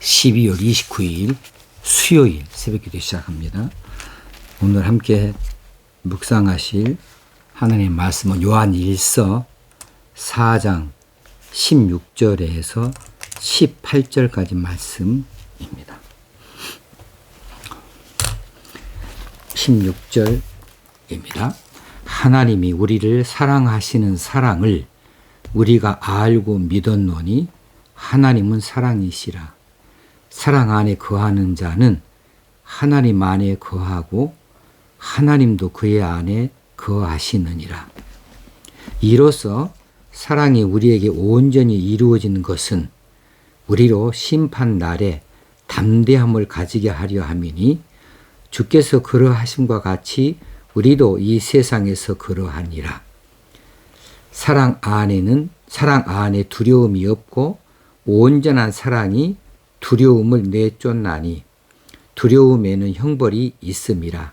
12월 29일 수요일 새벽기도 시작합니다. 오늘 함께 묵상하실 하나님의 말씀은 요한일서 4장 16절에서 18절까지 말씀입니다. 16절입니다. 하나님이 우리를 사랑하시는 사랑을 우리가 알고 믿었노니 하나님은 사랑이시라. 사랑 안에 거하는 자는 하나님 안에 거하고 하나님도 그의 안에 거하시느니라. 이로써 사랑이 우리에게 온전히 이루어진 것은 우리로 심판 날에 담대함을 가지게 하려 함이니 주께서 그러하심과 같이 우리도 이 세상에서 그러하니라. 사랑 안에 두려움이 없고 온전한 사랑이 두려움을 내쫓나니 두려움에는 형벌이 있음이라.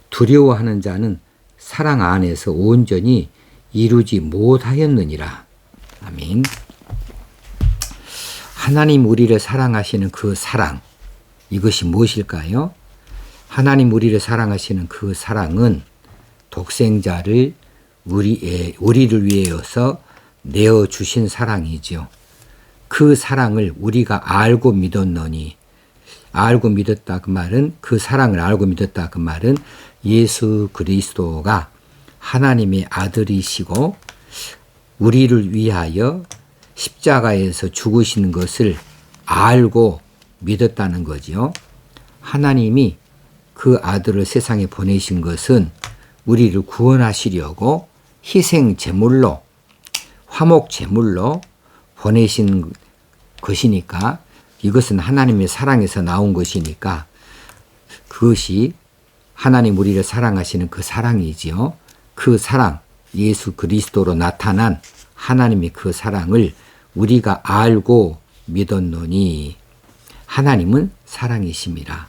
두려워하는 자는 사랑 안에서 온전히 이루지 못하였느니라. 아멘. 하나님 우리를 사랑하시는 그 사랑, 이것이 무엇일까요? 하나님 우리를 사랑하시는 그 사랑은 독생자를 우리를 위해서 내어주신 사랑이죠. 그 사랑을 우리가 알고 믿었노니, 알고 믿었다 그 말은, 그 사랑을 알고 믿었다 그 말은 예수 그리스도가 하나님의 아들이시고 우리를 위하여 십자가에서 죽으시는 것을 알고 믿었다는 거지요. 하나님이 그 아들을 세상에 보내신 것은 우리를 구원하시려고 희생 제물로, 화목 제물로 보내신 것이니까, 이것은 하나님의 사랑에서 나온 것이니까 그것이 하나님 우리를 사랑하시는 그 사랑이지요. 그 사랑, 예수 그리스도로 나타난 하나님의 그 사랑을 우리가 알고 믿었노니 하나님은 사랑이심이라.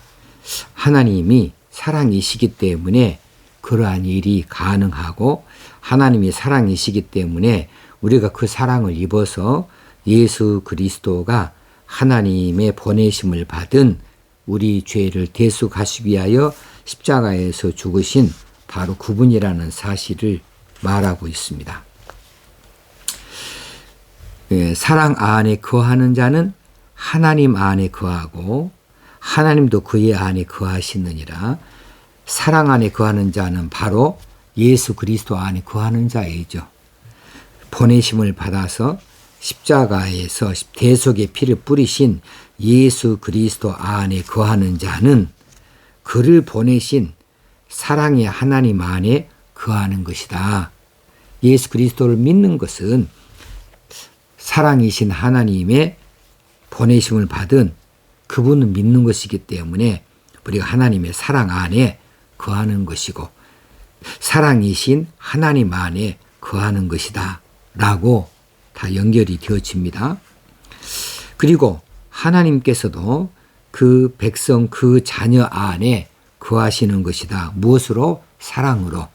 하나님이 사랑이시기 때문에 그러한 일이 가능하고, 하나님이 사랑이시기 때문에 우리가 그 사랑을 입어서 예수 그리스도가 하나님의 보내심을 받은 우리 죄를 대속하시기 위하여 십자가에서 죽으신 바로 그분이라는 사실을 말하고 있습니다. 사랑 안에 거하는 자는 하나님 안에 거하고 하나님도 그의 안에 거하시느니라. 사랑 안에 거하는 자는 바로 예수 그리스도 안에 거하는 자이죠. 보내심을 받아서 십자가에서 대속의 피를 뿌리신 예수 그리스도 안에 거하는 자는 그를 보내신 사랑의 하나님 안에 거하는 것이다. 예수 그리스도를 믿는 것은 사랑이신 하나님의 보내심을 받은 그분을 믿는 것이기 때문에 우리가 하나님의 사랑 안에 거하는 것이고 사랑이신 하나님 안에 거하는 것이다 라고 다 연결이 되어집니다. 그리고 하나님께서도 그 백성, 그 자녀 안에 거하시는 것이다. 무엇으로? 사랑으로.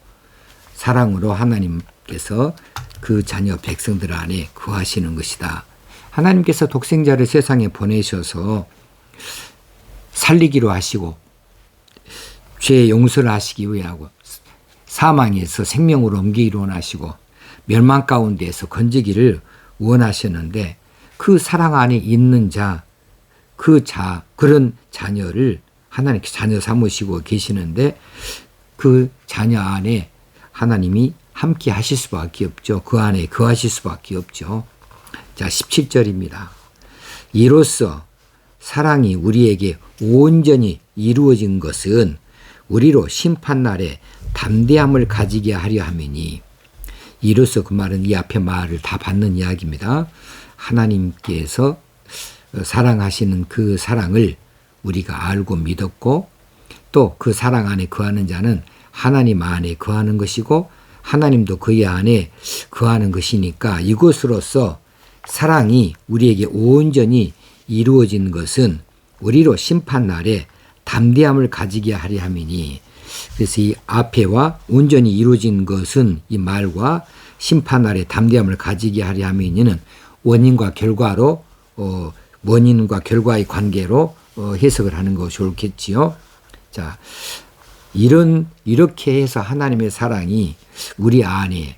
사랑으로 하나님께서 그 자녀 백성들 안에 거하시는 것이다. 하나님께서 독생자를 세상에 보내셔서 살리기로 하시고 죄의 용서를 하시기 위하고 사망에서 생명으로 옮기기로 원하시고 멸망 가운데에서 건지기를 원하셨는데, 그 사랑 안에 있는 자, 그런 자녀를 하나님께서 자녀 삼으시고 계시는데 그 자녀 안에 하나님이 함께 하실 수밖에 없죠. 그 안에 거하실 수밖에 없죠. 자, 17절입니다. 이로써 사랑이 우리에게 온전히 이루어진 것은 우리로 심판날에 담대함을 가지게 하려 함이니, 이로써 그 말은 이 앞에 말을 다 받는 이야기입니다. 하나님께서 사랑하시는 그 사랑을 우리가 알고 믿었고, 또 그 사랑 안에 거하는 자는 하나님 안에 거하는 것이고 하나님도 그의 안에 거하는 것이니까, 이것으로서 사랑이 우리에게 온전히 이루어진 것은 우리로 심판날에 담대함을 가지게 하려 함이니, 그래서 이 앞에와 온전히 이루어진 것은 이 말과 심판날에 담대함을 가지게 하려 함이니는 원인과 결과로 원인과 결과의 관계로 해석을 하는 것이 좋겠지요. 자, 이렇게 해서 하나님의 사랑이 우리 안에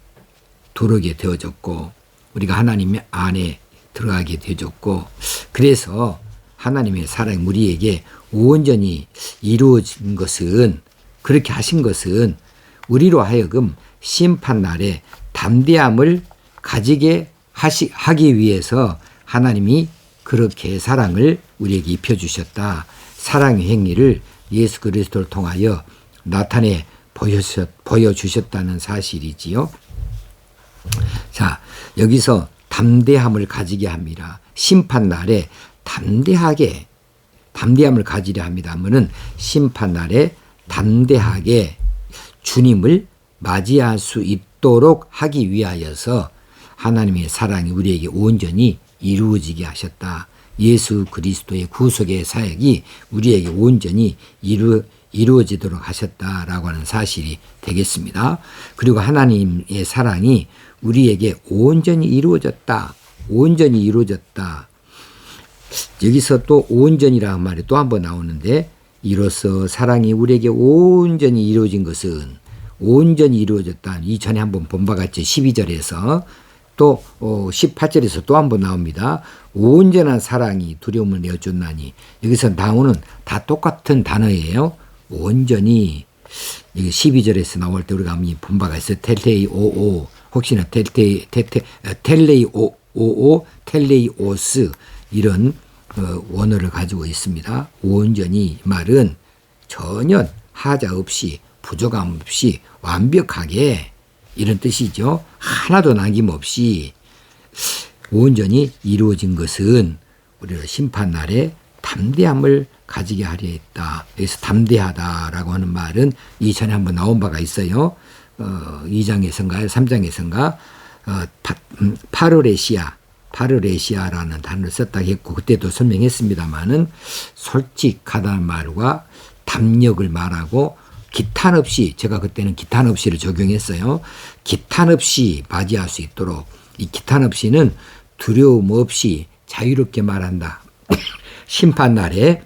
들어오게 되어졌고, 우리가 하나님 안에 들어가게 되어졌고, 그래서 하나님의 사랑이 우리에게 온전히 이루어진 것은, 그렇게 하신 것은 우리로 하여금 심판날에 담대함을 가지게 하기 위해서 하나님이 그렇게 사랑을 우리에게 입혀주셨다. 사랑의 행위를 예수 그리스도를 통하여 나타내 보여주셨다는 사실이지요. 자, 여기서 담대함을 가지게 합니다. 심판날에 담대함을 가지려 합니다 하면은 심판날에 담대하게 주님을 맞이할 수 있도록 하기 위하여서 하나님의 사랑이 우리에게 온전히 이루어지게 하셨다. 예수 그리스도의 구속의 사역이 우리에게 온전히 이루어지도록 하셨다라고 하는 사실이 되겠습니다. 그리고 하나님의 사랑이 우리에게 온전히 이루어졌다. 온전히 이루어졌다. 여기서 또 온전이라는 말이 또 한 번 나오는데, 이로써 사랑이 우리에게 온전히 이루어진 것은, 온전히 이루어졌다. 이전에 한번 본 바 같이 12절에서 또 18절에서 또 한 번 나옵니다. 온전한 사랑이 두려움을 내어줬나니. 여기서 나오는 다 똑같은 단어예요. 온전히. 12절에서 나올 때 우리가 한번 본 바가 있어요. 텔레이오오, 혹시나 텔레이오오, 텔레이오스, 이런 원어를 가지고 있습니다. 온전히 말은 전혀 하자 없이, 부족함 없이, 완벽하게, 이런 뜻이죠. 하나도 남김없이 온전히 이루어진 것은 우리가 심판날에 담대함을 가지게 하려 했다. 여기서 담대하다라고 하는 말은 이전에 한번 나온 바가 있어요. 2장에선가 3장에선가 파르레시아라는 단어를 썼다고 했고, 그때도 설명했습니다마는 솔직하다는 말과 담력을 말하고, 기탄 없이, 제가 그때는 기탄 없이를 적용했어요. 기탄 없이 맞이할 수 있도록, 이 기탄 없이는 두려움 없이 자유롭게 말한다. 심판날에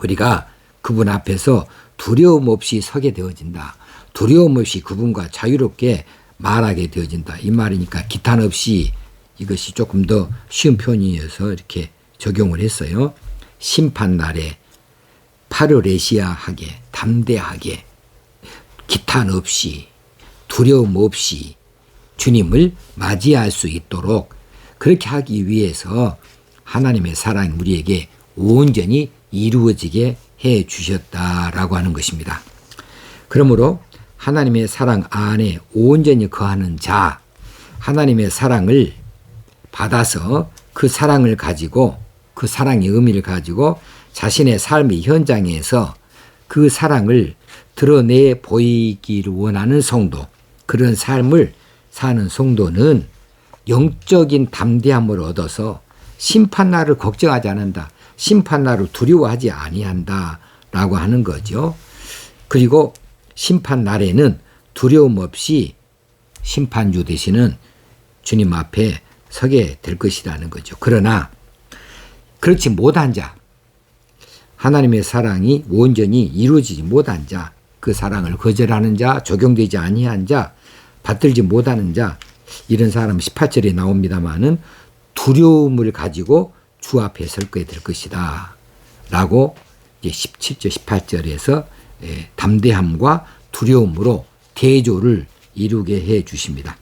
우리가 그분 앞에서 두려움 없이 서게 되어진다. 두려움 없이 그분과 자유롭게 말하게 되어진다. 이 말이니까 기탄 없이, 이것이 조금 더 쉬운 표현이어서 이렇게 적용을 했어요. 심판날에 파르레시아하게, 담대하게, 기탄 없이, 두려움 없이 주님을 맞이할 수 있도록 그렇게 하기 위해서 하나님의 사랑이 우리에게 온전히 이루어지게 해 주셨다라고 하는 것입니다. 그러므로 하나님의 사랑 안에 온전히 거하는 자, 하나님의 사랑을 받아서 그 사랑을 가지고, 그 사랑의 의미를 가지고 자신의 삶의 현장에서 그 사랑을 드러내 보이기를 원하는 성도, 그런 삶을 사는 성도는 영적인 담대함을 얻어서 심판날을 걱정하지 않는다. 심판날을 두려워하지 아니한다 라고 하는 거죠. 그리고 심판날에는 두려움 없이 심판주 되시는 주님 앞에 서게 될 것이라는 거죠. 그러나 그렇지 못한 자, 하나님의 사랑이 온전히 이루어지지 못한 자, 그 사랑을 거절하는 자, 적용되지 아니한 자, 받들지 못하는 자, 이런 사람은 18절에 나옵니다마는 두려움을 가지고 주 앞에 설 거에 될 것이다 라고 17절 18절에서 담대함과 두려움으로 대조를 이루게 해 주십니다.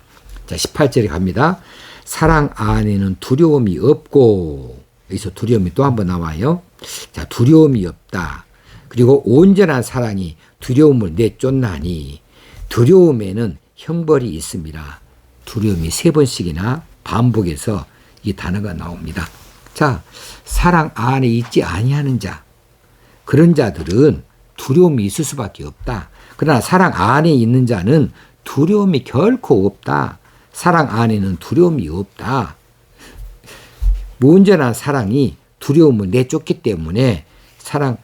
자, 18절에 갑니다. 사랑 안에는 두려움이 없고, 여기서 두려움이 또 한 번 나와요. 자, 두려움이 없다. 그리고 온전한 사랑이 두려움을 내쫓나니, 두려움에는 형벌이 있습니다. 두려움이 3번씩이나 반복해서 이 단어가 나옵니다. 자, 사랑 안에 있지 아니하는 자, 그런 자들은 두려움이 있을 수밖에 없다. 그러나 사랑 안에 있는 자는 두려움이 결코 없다. 사랑 안에는 두려움이 없다. 온전한 사랑이 두려움을 내쫓기 때문에 사랑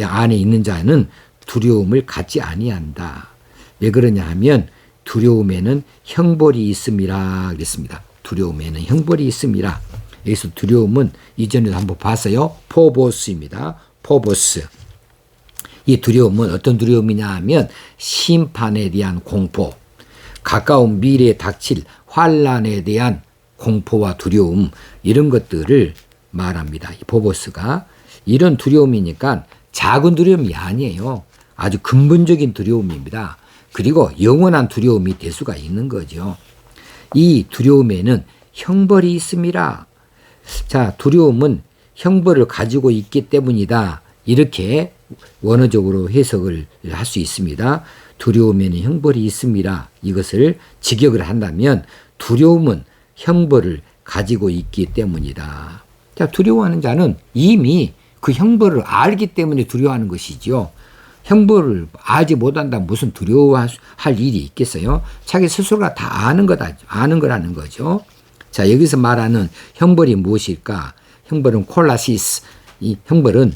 안에 있는 자는 두려움을 갖지 아니한다. 왜 그러냐 하면 두려움에는 형벌이 있음이라 그랬습니다. 두려움에는 형벌이 있음이라. 여기서 두려움은 이전에도 한번 봤어요. 포보스입니다. 포보스. 이 두려움은 어떤 두려움이냐 하면 심판에 대한 공포, 가까운 미래에 닥칠 환란에 대한 공포와 두려움, 이런 것들을 말합니다. 이 포보스가 이런 두려움이니까 작은 두려움이 아니에요. 아주 근본적인 두려움입니다. 그리고 영원한 두려움이 될 수가 있는 거죠. 이 두려움에는 형벌이 있습니다. 자, 두려움은 형벌을 가지고 있기 때문이다. 이렇게 원어적으로 해석을 할 수 있습니다. 두려움에는 형벌이 있습니다. 이것을 직역을 한다면 두려움은 형벌을 가지고 있기 때문이다. 자, 두려워하는 자는 이미 그 형벌을 알기 때문에 두려워하는 것이죠. 형벌을 알지 못한다면 무슨 두려워할 일이 있겠어요? 자기 스스로가 다 아는 거라는 거죠. 자, 여기서 말하는 형벌이 무엇일까? 형벌은 콜라시스. 이 형벌은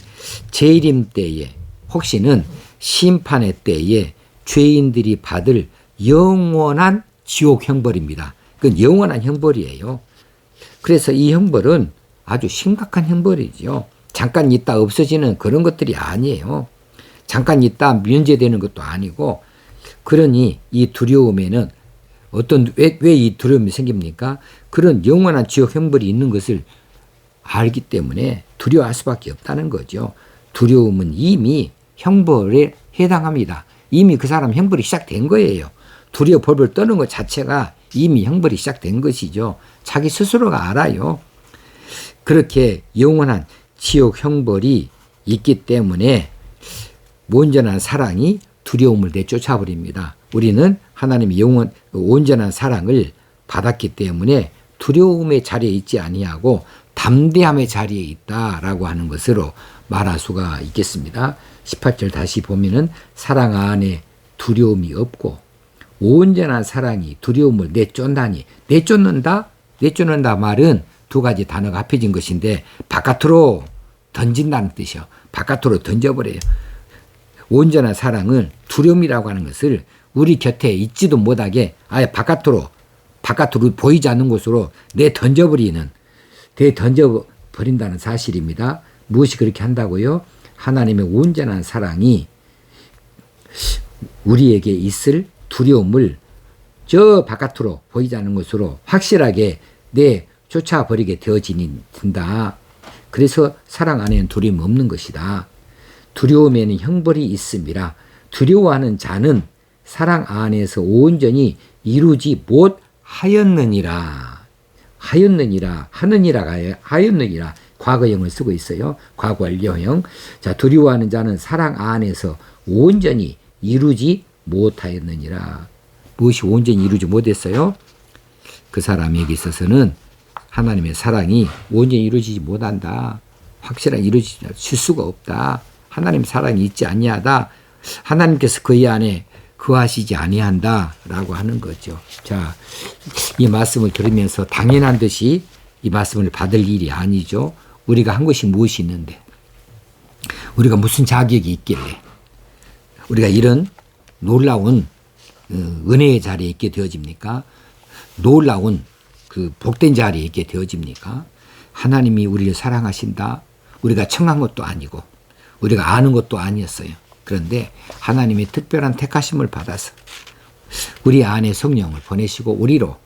재림 때에, 혹시는 심판의 때에 죄인들이 받을 영원한 지옥 형벌입니다. 그건 영원한 형벌이에요. 그래서 이 형벌은 아주 심각한 형벌이죠. 잠깐 있다 없어지는 그런 것들이 아니에요. 잠깐 있다 면제되는 것도 아니고, 그러니 이 두려움에는 왜 이 두려움이 생깁니까? 그런 영원한 지옥 형벌이 있는 것을 알기 때문에 두려워할 수밖에 없다는 거죠. 두려움은 이미 형벌에 해당합니다. 이미 그 사람 형벌이 시작된 거예요. 두려워 벌벌 떠는 것 자체가 이미 형벌이 시작된 것이죠. 자기 스스로가 알아요. 그렇게 영원한 지옥 형벌이 있기 때문에 온전한 사랑이 두려움을 내쫓아버립니다. 우리는 하나님의 온전한 사랑을 받았기 때문에 두려움의 자리에 있지 아니하고 담대함의 자리에 있다라고 하는 것으로 말할 수가 있겠습니다. 18절 다시 보면은 사랑 안에 두려움이 없고 온전한 사랑이 두려움을 내쫓다니. 내쫓는다 말은 두 가지 단어가 합해진 것인데 바깥으로 던진다는 뜻이요. 바깥으로 던져버려요. 온전한 사랑은 두려움이라고 하는 것을 우리 곁에 있지도 못하게 아예 바깥으로 보이지 않는 곳으로 던져버린다는 사실입니다. 무엇이 그렇게 한다고요? 하나님의 온전한 사랑이 우리에게 있을 두려움을 저 바깥으로 보이지 않는 곳으로 확실하게 쫓아버리게 되어진다. 그래서 사랑 안에는 두려움이 없는 것이다. 두려움에는 형벌이 있습니다. 두려워하는 자는 사랑 안에서 온전히 이루지 못하였느니라. 하였느니라. 과거형을 쓰고 있어요. 과거 완료형. 자, 두려워하는 자는 사랑 안에서 온전히 이루지 못하였느니라. 무엇이 온전히 이루지 못했어요? 그 사람에게 있어서는 하나님의 사랑이 온전히 이루어지지 못한다. 확실하게 이루어질 수가 없다. 하나님 사랑이 있지 아니하다. 하나님께서 그의 안에 거하시지 아니한다라고 하는 거죠. 자, 이 말씀을 들으면서 당연한 듯이 이 말씀을 받을 일이 아니죠. 우리가 한 것이 무엇이 있는데, 우리가 무슨 자격이 있길래 우리가 이런 놀라운 은혜의 자리에 있게 되어집니까? 놀라운 그 복된 자리에 있게 되어집니까? 하나님이 우리를 사랑하신다. 우리가 청한 것도 아니고 우리가 아는 것도 아니었어요. 그런데 하나님의 특별한 택하심을 받아서 우리 안에 성령을 보내시고 우리로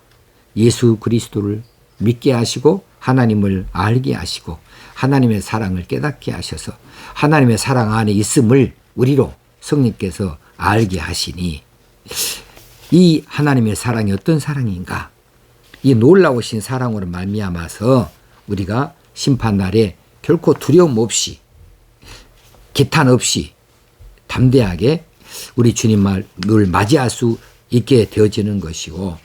예수 그리스도를 믿게 하시고 하나님을 알게 하시고 하나님의 사랑을 깨닫게 하셔서 하나님의 사랑 안에 있음을 우리로 성령께서 알게 하시니, 이 하나님의 사랑이 어떤 사랑인가? 이 놀라우신 사랑으로 말미암아서 우리가 심판날에 결코 두려움 없이 기탄 없이 담대하게 우리 주님을 맞이할 수 있게 되어지는 것이고,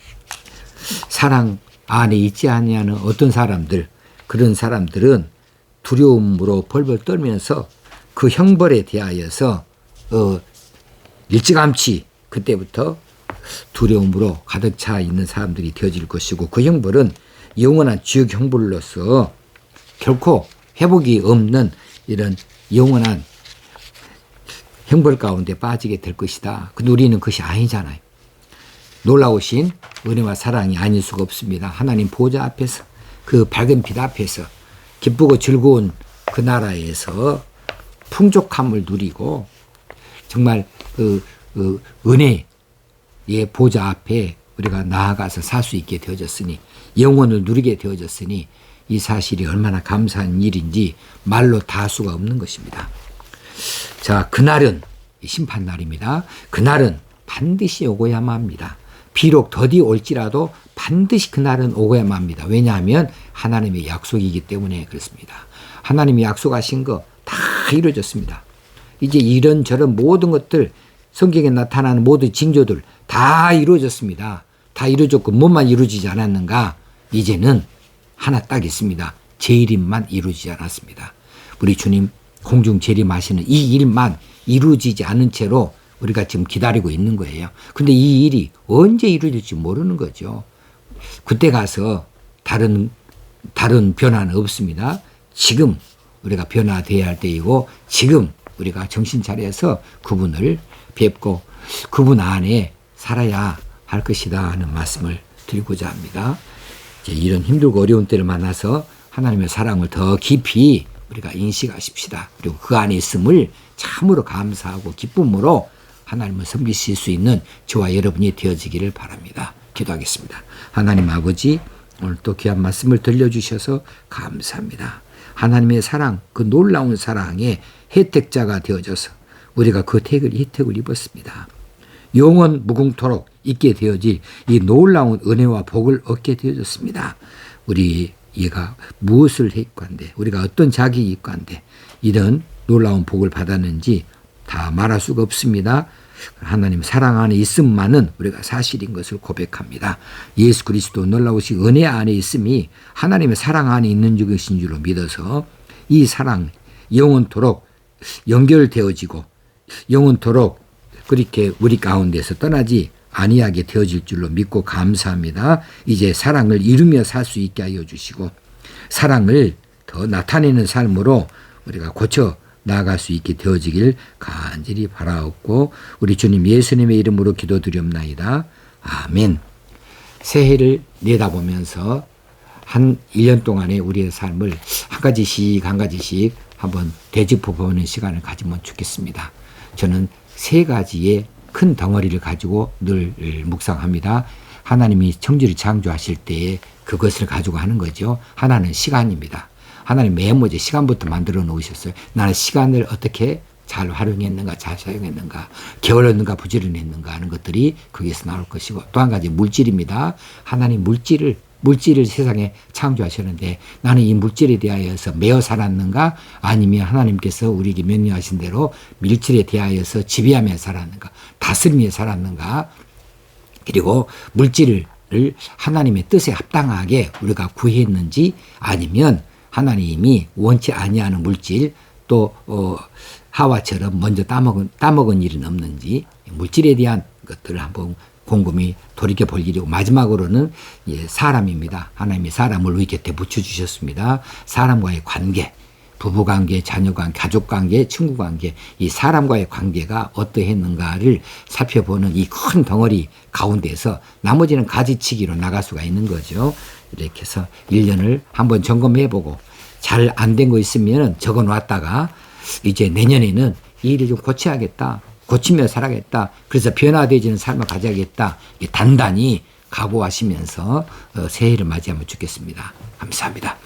사랑 안에 있지 아니하는 어떤 사람들, 그런 사람들은 두려움으로 벌벌 떨면서 그 형벌에 대하여서 일찌감치 그때부터 두려움으로 가득 차 있는 사람들이 되어질 것이고, 그 형벌은 영원한 지옥 형벌로서 결코 회복이 없는 이런 영원한 형벌 가운데 빠지게 될 것이다. 근데 우리는 그것이 아니잖아요. 놀라우신 은혜와 사랑이 아닐 수가 없습니다. 하나님 보좌 앞에서 그 밝은 빛 앞에서 기쁘고 즐거운 그 나라에서 풍족함을 누리고 정말 그 은혜의 보좌 앞에 우리가 나아가서 살 수 있게 되어졌으니 영원을 누리게 되어졌으니 이 사실이 얼마나 감사한 일인지 말로 다 할 수가 없는 것입니다. 자, 그날은 심판날입니다. 그날은 반드시 오고야만 합니다. 비록 더디 올지라도 반드시 그날은 오고야만 합니다. 왜냐하면 하나님의 약속이기 때문에 그렇습니다. 하나님이 약속하신 거 다 이루어졌습니다. 이제 이런저런 모든 것들 성경에 나타나는 모든 징조들 다 이루어졌습니다. 다 이루어졌고 뭐만 이루어지지 않았는가? 이제는 하나 딱 있습니다. 재림만 이루어지지 않았습니다. 우리 주님 공중 재림하시는 이 일만 이루어지지 않은 채로 우리가 지금 기다리고 있는 거예요. 근데 이 일이 언제 이루어질지 모르는 거죠. 그때 가서 다른 변화는 없습니다. 지금 우리가 변화되어야 할 때이고 지금 우리가 정신 차려서 그분을 뵙고 그분 안에 살아야 할 것이다 하는 말씀을 드리고자 합니다. 이제 이런 힘들고 어려운 때를 만나서 하나님의 사랑을 더 깊이 우리가 인식하십시다. 그리고 그 안에 있음을 참으로 감사하고 기쁨으로 하나님을 섬기실 수 있는 저와 여러분이 되어지기를 바랍니다. 기도하겠습니다. 하나님 아버지, 오늘 또 귀한 말씀을 들려주셔서 감사합니다. 하나님의 사랑, 그 놀라운 사랑의 혜택자가 되어져서 우리가 그 혜택을 입었습니다. 영원 무궁토록 있게 되어질 이 놀라운 은혜와 복을 얻게 되어졌습니다. 우리 얘가 무엇을 했건데 우리가 어떤 자기 있건데 이런 놀라운 복을 받았는지 다 말할 수가 없습니다. 하나님 사랑 안에 있음만은 우리가 사실인 것을 고백합니다. 예수 그리스도 놀라우신 은혜 안에 있음이 하나님의 사랑 안에 있는 것인 줄로 믿어서 이 사랑 영원토록 연결되어지고 영원토록 그렇게 우리 가운데서 떠나지 아니하게 되어질 줄로 믿고 감사합니다. 이제 사랑을 이루며 살 수 있게 하여 주시고 사랑을 더 나타내는 삶으로 우리가 고쳐 나아갈 수 있게 되어지길 간절히 바라옵고 우리 주님 예수님의 이름으로 기도드리옵나이다. 아멘. 새해를 내다보면서 한 1년 동안의 우리의 삶을 한 가지씩 한번 되짚어보는 시간을 가지면 좋겠습니다. 저는 세 가지의 큰 덩어리를 가지고 늘 묵상합니다. 하나님이 천지를 창조하실 때에 그것을 가지고 하는 거죠. 하나는 시간입니다. 하나님 메모지 시간부터 만들어 놓으셨어요. 나는 시간을 어떻게 잘 활용했는가, 잘 사용했는가, 게을렀는가, 부지런했는가 하는 것들이 거기에서 나올 것이고 또 한 가지 물질입니다. 하나님 물질을 세상에 창조하셨는데 나는 이 물질에 대하여서 매어 살았는가 아니면 하나님께서 우리에게 명령하신 대로 물질에 대하여서 지배하며 살았는가, 다스리며 살았는가, 그리고 물질을 하나님의 뜻에 합당하게 우리가 구했는지 아니면 하나님이 원치 아니하는 물질 또 하와처럼 먼저 따먹은 일은 없는지 물질에 대한 것들을 한번 곰곰이 돌이켜볼 일이고 마지막으로는 사람입니다. 하나님이 사람을 우리 곁에 붙여주셨습니다. 사람과의 관계, 부부관계, 자녀관계, 가족관계, 친구관계 이 사람과의 관계가 어떠했는가를 살펴보는 이 큰 덩어리 가운데서 나머지는 가지치기로 나갈 수가 있는 거죠. 이렇게 해서 1년을 한번 점검해보고 잘 안 된 거 있으면 적어놨다가 이제 내년에는 이 일을 좀 고쳐야겠다. 고치며 살아야겠다. 그래서 변화되지는 삶을 가져야겠다. 단단히 각오하시면서 새해를 맞이하면 좋겠습니다. 감사합니다.